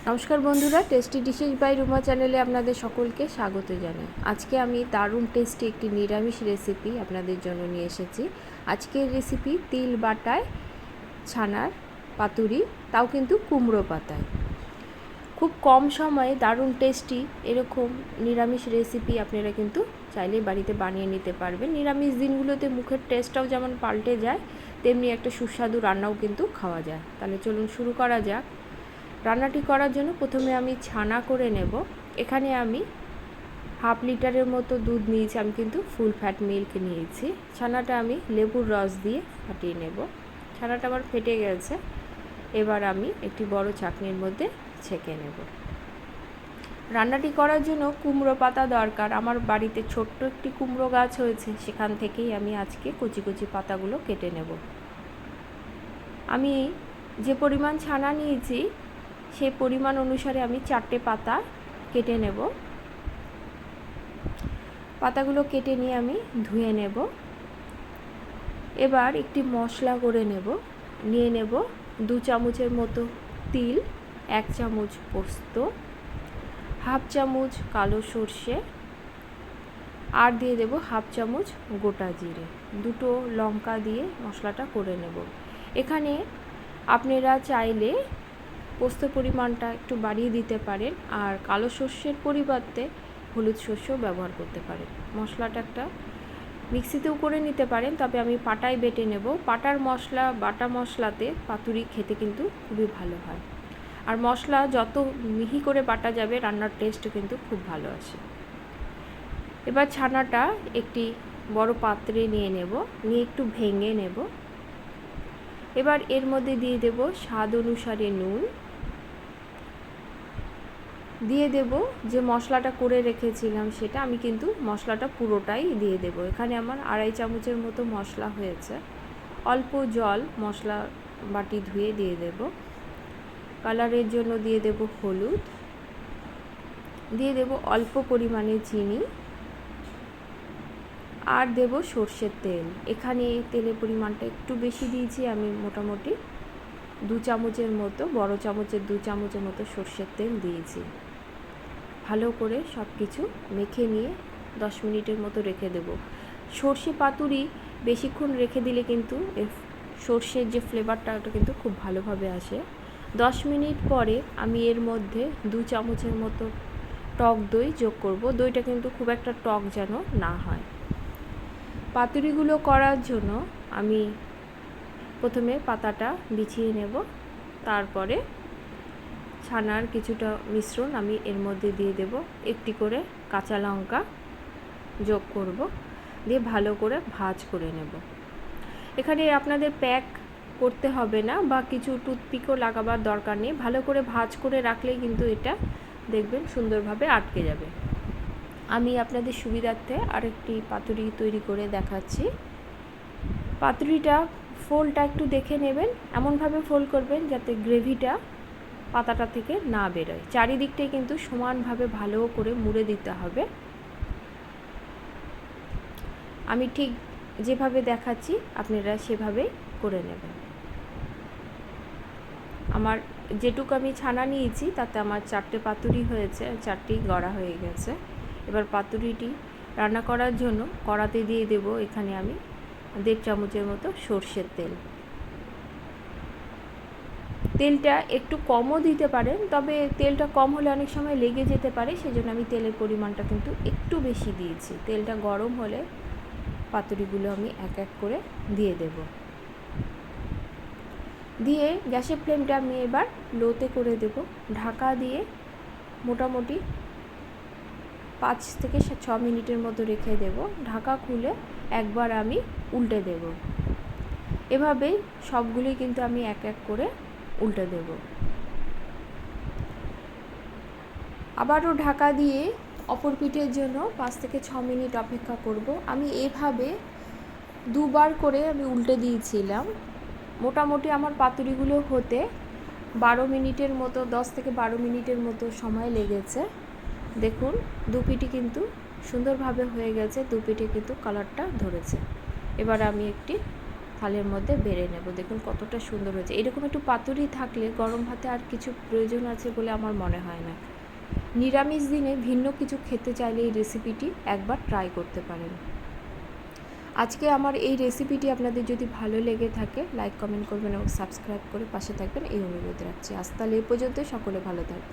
নমস্কার বন্ধুরা, tasty dishes by Ruma চ্যানেলে আপনাদের সকলকে স্বাগত জানাই। আজকে আমি দারুণ টেস্টি একটি নিরামিষ রেসিপি আপনাদের জন্য নিয়ে এসেছি। আজকের রেসিপি তিল বাটায় ছানার পাতুরি, তাও কিন্তু কুমড়ো পাতায়। খুব কম সময়ে দারুণ টেস্টি এরকম নিরামিষ রেসিপি আপনারা কিন্তু চাইলেই বাড়িতে বানিয়ে নিতে পারবেন। নিরামিষ দিনগুলোতে মুখের টেস্টটাও যেমন পাল্টে যায়, তেমনি একটা সুস্বাদু রান্নাও কিন্তু খাওয়া যায়। তাহলে চলুন শুরু করা যাক। রান্নাটি করার জন্য প্রথমে আমি ছানা করে নেব। এখানে আমি হাফ লিটারের মতো দুধ নিয়েছি, আমি কিন্তু ফুল ফ্যাট মিল্ক নিয়েছি। ছানাটা আমি লেবুর রস দিয়ে ফাটিয়ে নেব। ছানাটা আমার ফেটে গেছে, এবার আমি একটি বড় চাকনির মধ্যে ছেঁকে নেব। রান্নাটি করার জন্য কুমড়ো পাতা দরকার। আমার বাড়িতে ছোট্ট একটি কুমড়ো গাছ হয়েছে, সেখান থেকেই আমি আজকে কচি কচি পাতাগুলো কেটে নেব। আমি যে পরিমাণ ছানা নিয়েছি সেই পরিমাণ অনুসারে আমি 4টে পাতা কেটে নেব। পাতাগুলো কেটে নিয়ে আমি ধুয়ে নেব। এবার একটি মশলা করে নেব। নিয়ে নেব 2 চামচের মতো তিল, 1 চামচ পোস্ত, হাফ চামচ কালো সর্ষে, আর দিয়ে দেব হাফ চামচ গোটা জিরে, 2টো লঙ্কা দিয়ে মশলাটা করে নেব। এখানে আপনারা চাইলে পোস্ত পরিমাণটা একটু বাড়িয়ে দিতে পারেন, আর কালো সর্ষের পরিবর্তে হলুদ সর্ষেও ব্যবহার করতে পারেন। মশলাটা একটা মিক্সিতেও করে নিতে পারেন, তবে আমি পাটায় বেটে নেব। পাটার মশলা, বাটা মশলাতে পাতুরি খেতে কিন্তু খুবই ভালো হয়, আর মশলা যত মিহি করে বাটা যাবে রান্নার টেস্টও কিন্তু খুব ভালো আসে। এবার ছানাটা একটি বড় পাত্রে নিয়ে নেব, নিয়ে একটু ভেঙে নেব। এবার এর মধ্যে দিয়ে দেব স্বাদ অনুসারে নুন, দিয়ে দেব যে মশলাটা করে রেখেছিলাম সেটা, আমি কিন্তু মশলাটা পুরোটাই দিয়ে দেব। এখানে আমার 2.5 চামচের মতো মশলা হয়েছে। অল্প জল মশলা বাটি ধুয়ে দিয়ে দেব। কালারের জন্য দিয়ে দেব হলুদ, দিয়ে দেব অল্প পরিমাণে চিনি, আর দেব সর্ষের তেল। এখানে তেলের পরিমাণটা একটু বেশি দিয়েছি, আমি মোটামুটি 2 চামচের মতো, বড় চামচের 2 চামচের মতো সর্ষের তেল দিয়েছি। ভালো করে সব কিছু মেখে নিয়ে 10 মিনিটের মতো রেখে দেব। সর্ষে পাতুরি বেশিক্ষণ রেখে দিলে কিন্তু এর সর্ষের যে ফ্লেভারটা ওটা কিন্তু খুব ভালোভাবে আসে। 10 মিনিট পরে আমি এর মধ্যে 2 চামচের মতো টক দই যোগ করব। দইটা কিন্তু খুব একটা টক যেন না হয়। পাতুরিগুলো করার জন্য আমি প্রথমে পাতাটা বিছিয়ে নেব, তারপরে ছানার কিছুটা মিশ্রণ আমি এর মধ্যে দিয়ে দেব। একটি করে কাঁচা লঙ্কা যোগ করব, দিয়ে ভালো করে ভাঁজ করে নেব। এখানে আপনাদের প্যাক করতে হবে না বা কিছু টুথপিকও লাগাবার দরকার নেই। ভালো করে ভাঁজ করে রাখলেই কিন্তু এটা দেখবেন সুন্দরভাবে আটকে যাবে। আমি আপনাদের সুবিধার্থে আরেকটি পাতুরি তৈরি করে দেখাচ্ছি। পাতুরিটা ফোলটা একটু দেখে নেবেন, এমনভাবে ফোল করবেন যাতে গ্রেভিটা পাতাটা থেকে না বেরোয়। চারিদিকটাই কিন্তু সমানভাবে ভালো করে মুড়ে দিতে হবে। আমি ঠিক যেভাবে দেখাচ্ছি আপনারা সেভাবেই করে নেবেন। আমার যেটুকু আমি ছানা নিয়েছি তাতে আমার 4টে পাতুরি হয়েছে, 4টি গড়া হয়ে গেছে। এবার পাতুরিটি রান্না করার জন্য কড়াতে দিয়ে দেব এখানে আমি 1.5 চামচের মতো সর্ষের তেল। তেলটা একটু কমও দিতে পারেন, তবে তেলটা কম হলে অনেক সময় লেগে যেতে পারে, সেজন্য আমি তেলের পরিমাণটা কিন্তু একটু বেশি দিয়েছি। তেলটা গরম হলে পাতুরিগুলো আমি এক এক করে দিয়ে দেব। দিয়ে গ্যাসের ফ্লেমটা আমি এবার লোতে করে দেব। ঢাকা দিয়ে মোটামুটি 5 থেকে 6 মিনিটের মতো রেখে দেব। ঢাকা খুলে একবার আমি উল্টে দেব। এভাবেই সবগুলি কিন্তু আমি এক এক করে উল্টে দেব। আবারও ঢাকা দিয়ে অপর পিঠের জন্য 5 থেকে 6 মিনিট অপেক্ষা করব। আমি এভাবে দুবার করে আমি উল্টে দিয়েছিলাম। মোটামুটি আমার পাতুরিগুলো হতে 12 মিনিটের মতো, 10 থেকে 12 মিনিটের মতো সময় লেগেছে। দেখুন দুপিঠি কিন্তু সুন্দরভাবে হয়ে গেছে, দুপিঠে কিন্তু কালারটা ধরেছে। এবার আমি একটি থালের মধ্যে বেড়ে নেব। দেখুন কতটা সুন্দর হয়েছে। এরকম একটু পাতুরি থাকলে গরম ভাতে আর কিছু প্রয়োজন আছে বলে আমার মনে হয় না। নিরামিষ দিনে ভিন্ন কিছু খেতে চাইলে এই রেসিপিটি একবার ট্রাই করতে পারেন। আজকে আমার এই রেসিপিটি আপনাদের যদি ভালো লেগে থাকে লাইক কমেন্ট করবেন এবং সাবস্ক্রাইব করে পাশে থাকবেন এই অনুরোধ রাখছি। আজ তাহলে এই পর্যন্ত, সকলে ভালো থাকবেন।